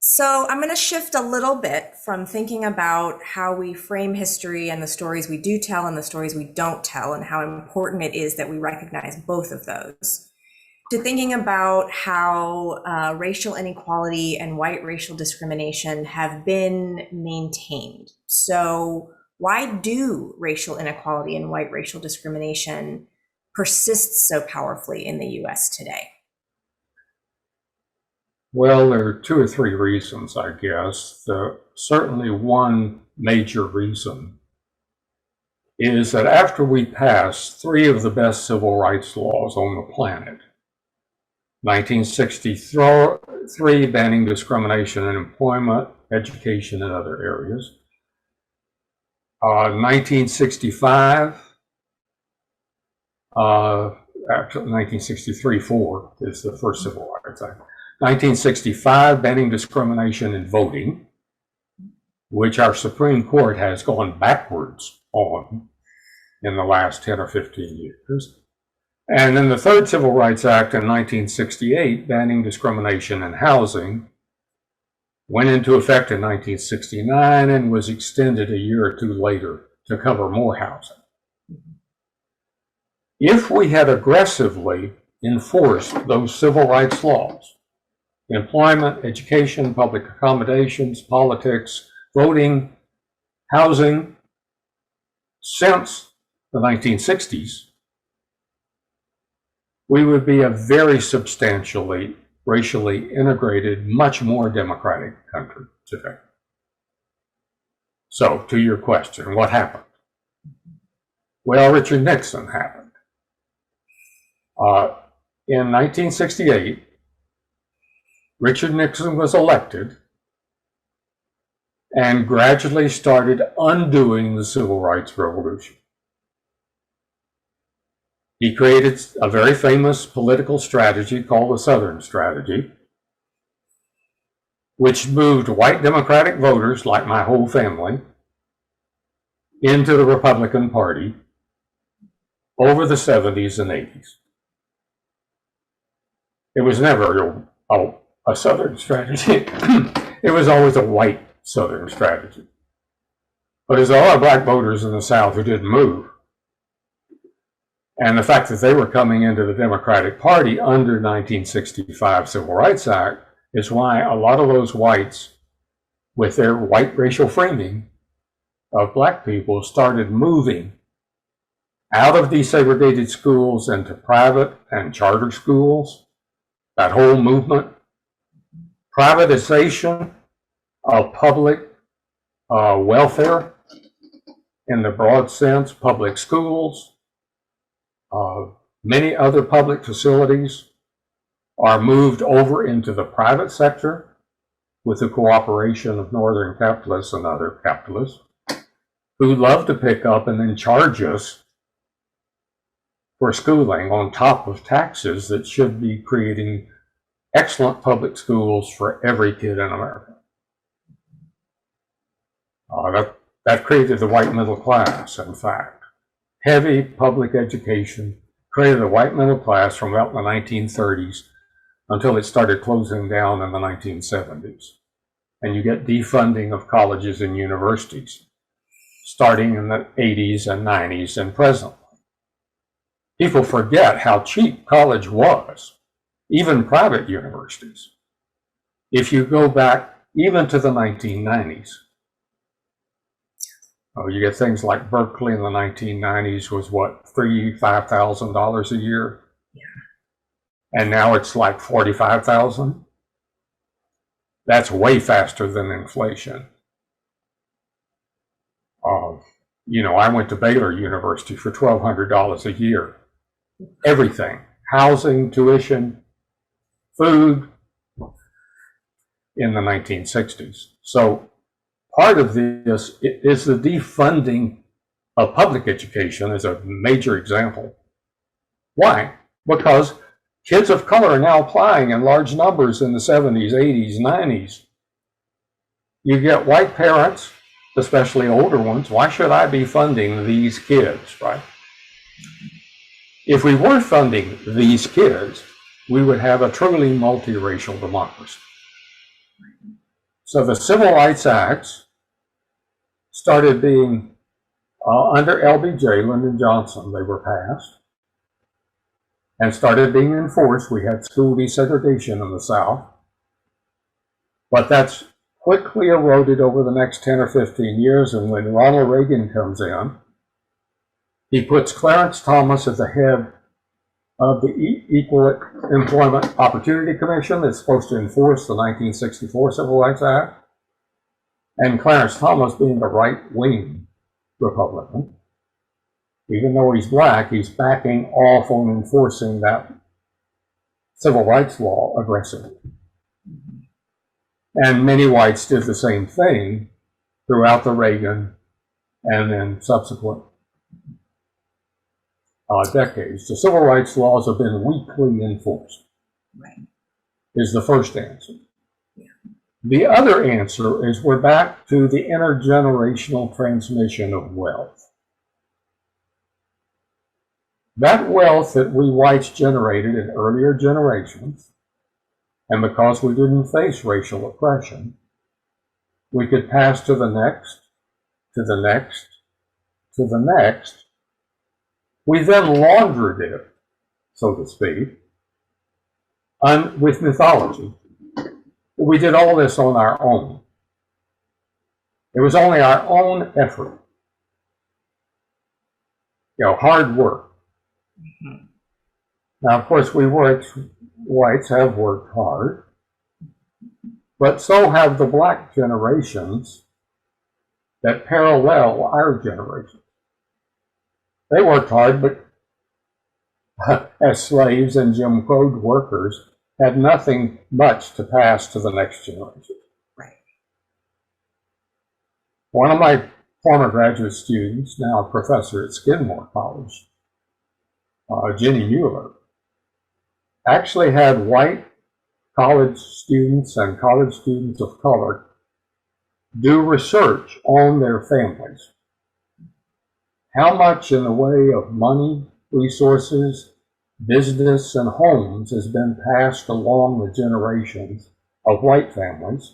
So I'm going to shift a little bit from thinking about how we frame history and the stories we do tell and the stories we don't tell, and how important it is that we recognize both of those, to thinking about how racial inequality and white racial discrimination have been maintained. So why do racial inequality and white racial discrimination persist so powerfully in the US today? Well, there are two or three reasons, I guess. Certainly one major reason is that after we passed three of the best civil rights laws on the planet, 1963 banning discrimination in employment, education, and other areas, 1965, actually 1963-4 is the first Civil Rights Act. 1965, banning discrimination in voting, which our Supreme Court has gone backwards on in the last 10 or 15 years. And then the third Civil Rights Act in 1968, banning discrimination in housing, went into effect in 1969 and was extended a year or two later to cover more housing. If we had aggressively enforced those civil rights laws, employment, education, public accommodations, politics, voting, housing, since the 1960s, we would be a very substantially racially integrated, much more democratic country today. So, to your question, what happened? Well, Richard Nixon happened. In 1968, Richard Nixon was elected and gradually started undoing the civil rights revolution. He created a very famous political strategy called the Southern Strategy, which moved white Democratic voters, like my whole family, into the Republican Party over the 70s and 80s. It was never a Southern strategy. It was always a white Southern strategy. But there's a lot of black voters in the South who didn't move. And the fact that they were coming into the Democratic Party under 1965 Civil Rights Act is why a lot of those whites, with their white racial framing of black people, started moving out of desegregated schools into private and charter schools. That whole movement, privatization of public welfare in the broad sense, public schools, many other public facilities are moved over into the private sector with the cooperation of northern capitalists and other capitalists who love to pick up and then charge us for schooling on top of taxes that should be creating excellent public schools for every kid in America. That created the white middle class, in fact. Heavy public education created a white middle class from about the 1930s until it started closing down in the 1970s. And you get defunding of colleges and universities starting in the 80s and 90s and presently. People forget how cheap college was, even private universities. If you go back even to the 1990s, you get things like Berkeley in the 1990s was what, $5,000 a year? Yeah. And now it's like $45,000. That's way faster than inflation. I went to Baylor University for $1,200 a year. Everything, housing, tuition, food, in the 1960s. So part of this is the defunding of public education is a major example. Why? Because kids of color are now applying in large numbers in the 70s, 80s, 90s. You get white parents, especially older ones. Why should I be funding these kids, right? If we were funding these kids, we would have a truly multiracial democracy. So the Civil Rights Acts started being under LBJ, Lyndon Johnson, they were passed and started being enforced. We had school desegregation in the South, but that's quickly eroded over the next 10 or 15 years. And when Ronald Reagan comes in, he puts Clarence Thomas at the head of the Equal Employment Opportunity Commission that's supposed to enforce the 1964 Civil Rights Act. And Clarence Thomas, being a right-wing Republican, even though he's black, he's backing off on enforcing that civil rights law aggressively. And many whites did the same thing throughout the Reagan and then subsequent decades. The civil rights laws have been weakly enforced, Right. is the first answer. Yeah. The other answer is we're back to the intergenerational transmission of wealth. That wealth that we whites generated in earlier generations, and because we didn't face racial oppression, we could pass to the next, to the next, to the next. We then laundered it, so to speak, with mythology. We did all this on our own. It was only our own effort, hard work. Mm-hmm. Now, of course, whites have worked hard, but so have the black generations that parallel our generation. They worked hard, but as slaves and Jim Crow workers, had nothing much to pass to the next generation. Right. One of my former graduate students, now a professor at Skidmore College, Jenny Mueller, actually had white college students and college students of color do research on their families. How much in the way of money, resources, business, and homes has been passed along the generations of white families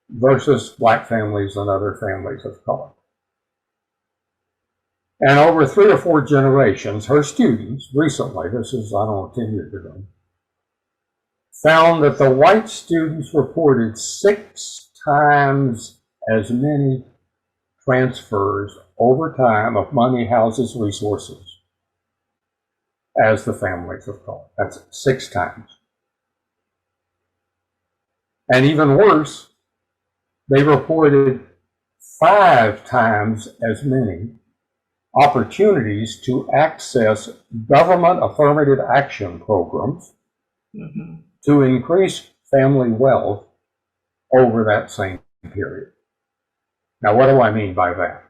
versus black families and other families of color. And over 3 or 4 generations, her students recently, this is, 10 years ago, found that the white students reported 6 times as many transfers over time of money, houses, resources as the families of color. That's 6 times. And even worse, they reported 5 times as many opportunities to access government affirmative action programs Mm-hmm. to increase family wealth over that same period. Now, what do I mean by that?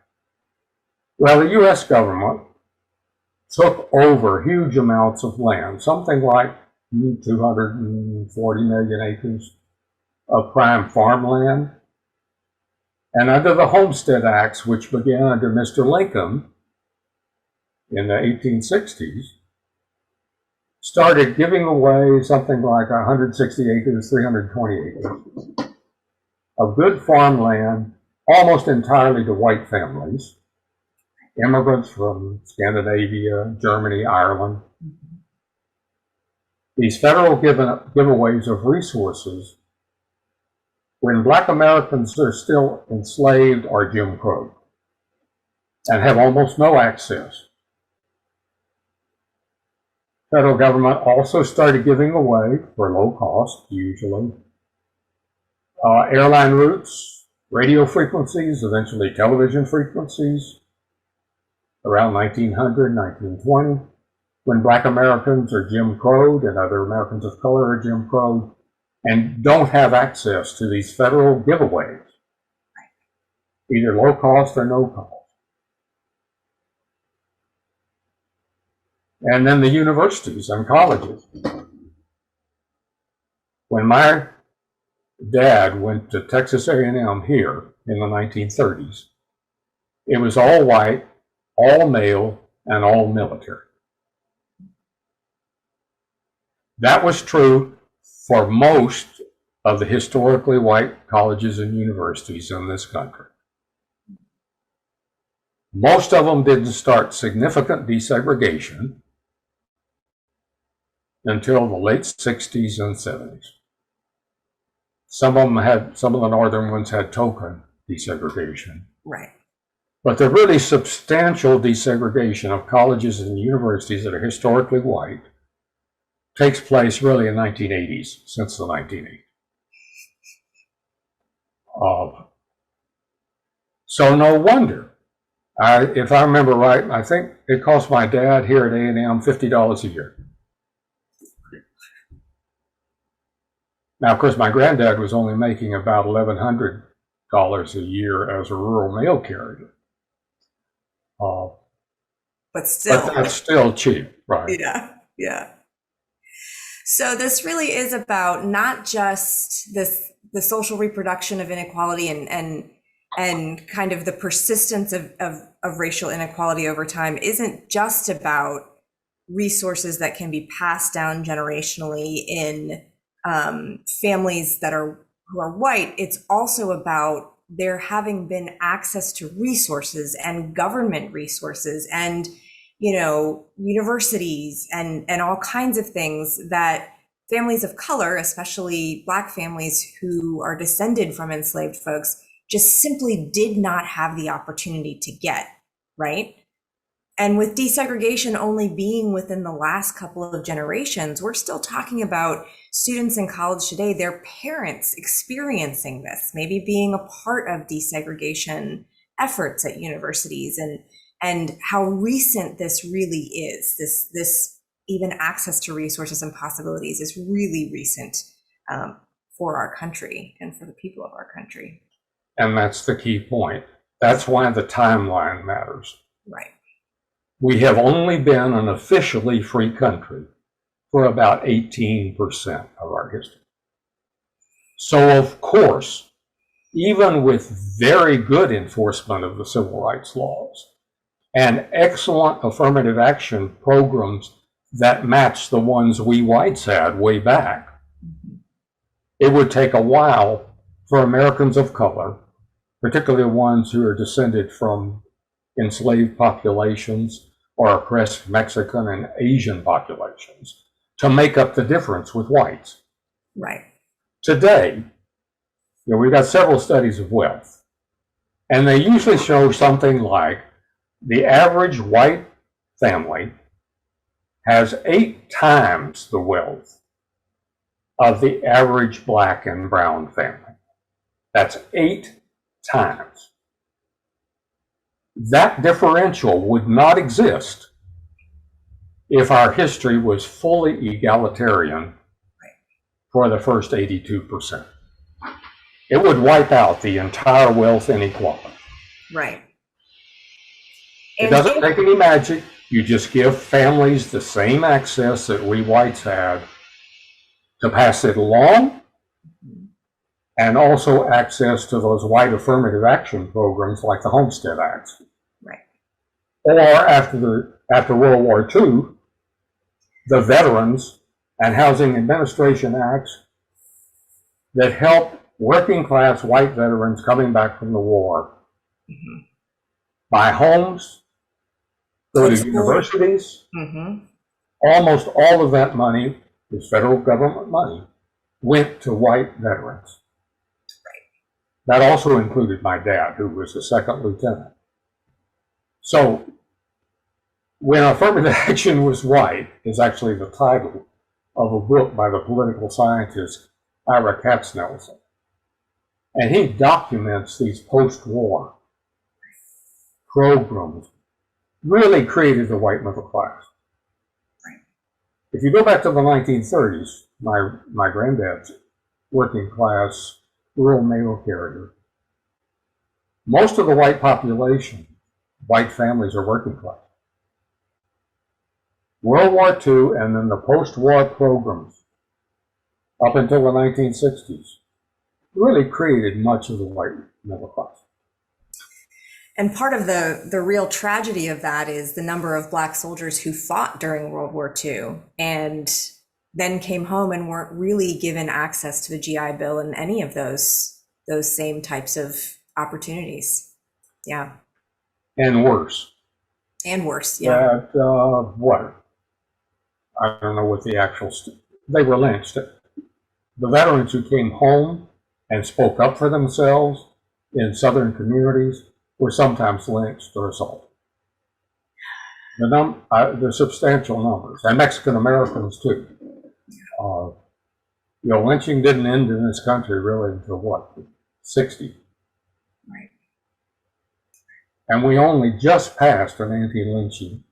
Well, the U.S. government took over huge amounts of land, something like 240 million acres of prime farmland. And under the Homestead Acts, which began under Mr. Lincoln in the 1860s, started giving away something like 160 acres, 320 acres of good farmland, almost entirely to white families, immigrants from Scandinavia, Germany, Ireland. These federal giveaways of resources, when black Americans are still enslaved or Jim Crow and have almost no access. Federal government also started giving away, for low cost usually, airline routes, radio frequencies, eventually television frequencies, around 1900, 1920, when black Americans are Jim Crowed and other Americans of color are Jim Crowed and don't have access to these federal giveaways, either low cost or no cost. And then the universities and colleges. When my dad went to Texas A&M here in the 1930s, it was all white, all male, and all military. That was true for most of the historically white colleges and universities in this country. Most of them didn't start significant desegregation until the late 60s and 70s. Some of the northern ones had token desegregation. Right. But the really substantial desegregation of colleges and universities that are historically white takes place really in the 1980s, since the 1980s. So no wonder. If I remember right, I think it cost my dad here at A&M $50 a year. Now, of course, my granddad was only making about $1,100 a year as a rural mail carrier. But still. But that's still cheap, right? Yeah, yeah. So this really is about not just the social reproduction of inequality and kind of the persistence of racial inequality over time isn't just about resources that can be passed down generationally in families who are white. It's also about there having been access to resources and government resources and, universities and all kinds of things that families of color, especially Black families who are descended from enslaved folks, just simply did not have the opportunity to get, right? And with desegregation only being within the last couple of generations, we're still talking about students in college today, their parents experiencing this, maybe being a part of desegregation efforts at universities, and how recent this really is. This even access to resources and possibilities is really recent for our country and for the people of our country. And that's the key point. That's why the timeline matters. Right. We have only been an officially free country for about 18% of our history. So, of course, even with very good enforcement of the civil rights laws and excellent affirmative action programs that match the ones we whites had way back, it would take a while for Americans of color, particularly ones who are descended from enslaved populations or oppressed Mexican and Asian populations, to make up the difference with whites. Right. Today, we've got several studies of wealth, and they usually show something like the average white family has 8 times the wealth of the average Black and brown family. That's 8 times. That differential would not exist if our history was fully egalitarian for the first 82%. It would wipe out the entire wealth inequality. Right. It doesn't take any magic. You just give families the same access that we whites had to pass it along, and also access to those white affirmative action programs like the Homestead Act. Right. Or after World War II, the Veterans and Housing Administration Acts that helped working class white veterans coming back from the war buy homes, go to universities. Almost all of that money, this federal government money, went to white veterans. That also included my dad, who was a second lieutenant. So when affirmative action was white is actually the title of a book by the political scientist Ira Katznelson. And he documents these post-war programs, really created the white middle class. If you go back to the 1930s, my granddad's working class rural mail carrier, most of the white population, white families, are working class. World War II and then the post-war programs up until the 1960s really created much of the white middle class. And part of the real tragedy of that is the number of Black soldiers who fought during World War II and then came home and weren't really given access to the GI Bill and any of those same types of opportunities. Yeah. And worse. And worse. Yeah. That, what? I don't know what the actual, they were lynched. The veterans who came home and spoke up for themselves in Southern communities were sometimes lynched or assaulted. The substantial numbers, and Mexican Americans too. Lynching didn't end in this country really until what, 60? Right. And we only just passed an anti-lynching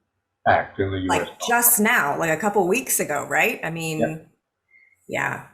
act in the U.S. Like just now, like a couple weeks ago, right? I mean, yeah.